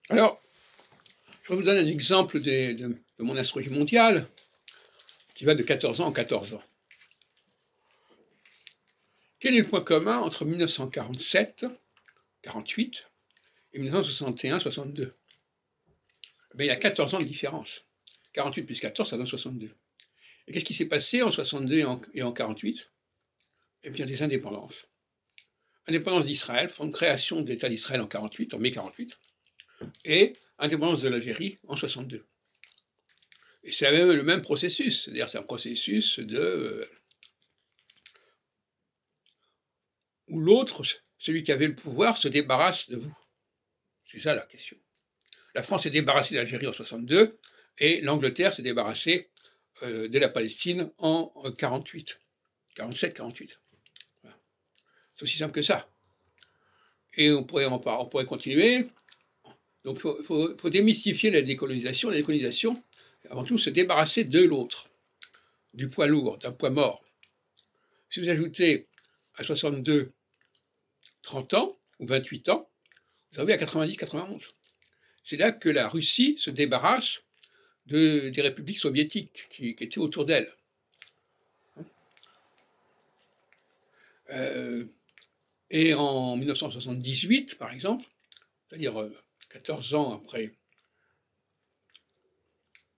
Alors, je vous donne un exemple de mon astrologie mondiale qui va de 14 ans en 14 ans. Quel est le point commun entre 1947, 48 et 1961, 62? Il y a 14 ans de différence. 48 plus 14, ça donne 62. Et qu'est-ce qui s'est passé en 62 et en 48? Eh bien, des indépendances. Indépendance d'Israël, de création de l'État d'Israël en 48, en mai 48, et indépendance de l'Algérie en 62. Et c'est le même processus, c'est-à-dire c'est un processus où l'autre, celui qui avait le pouvoir, se débarrasse de vous. C'est ça la question. La France s'est débarrassée de l'Algérie en 62 et l'Angleterre s'est débarrassée de la Palestine en 48, 47-48. Voilà. C'est aussi simple que ça. Et on pourrait continuer. Donc il faut démystifier la décolonisation. La décolonisation, avant tout, se débarrasser de l'autre, du poids lourd, d'un poids mort. Si vous ajoutez à 62 30 ans ou 28 ans, vous arrivez à 90-91. C'est là que la Russie se débarrasse des républiques soviétiques qui étaient autour d'elle. Et en 1978, par exemple, c'est-à-dire 14 ans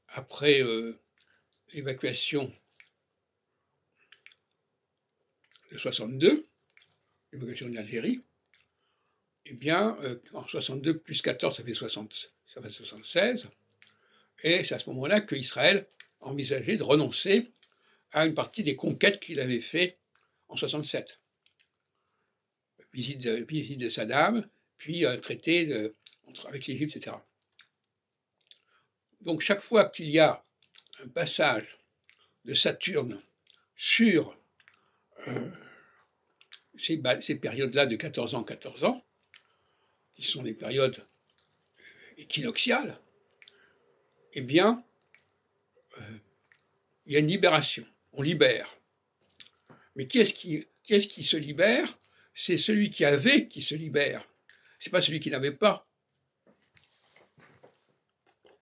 après l'évacuation de 62, l'évacuation de l'Algérie, eh bien, en 62 plus 14, ça fait 76, et c'est à ce moment-là qu'Israël envisageait de renoncer à une partie des conquêtes qu'il avait fait en 67. Visite de Saddam, puis un traité avec l'Égypte, etc. Donc chaque fois qu'il y a un passage de Saturne sur ces périodes-là de 14 ans, qui sont des périodes équinoxiales, eh bien, il y a une libération, on libère. Mais qui est-ce qui se libère? C'est celui qui avait qui se libère. Ce n'est pas celui qui n'avait pas.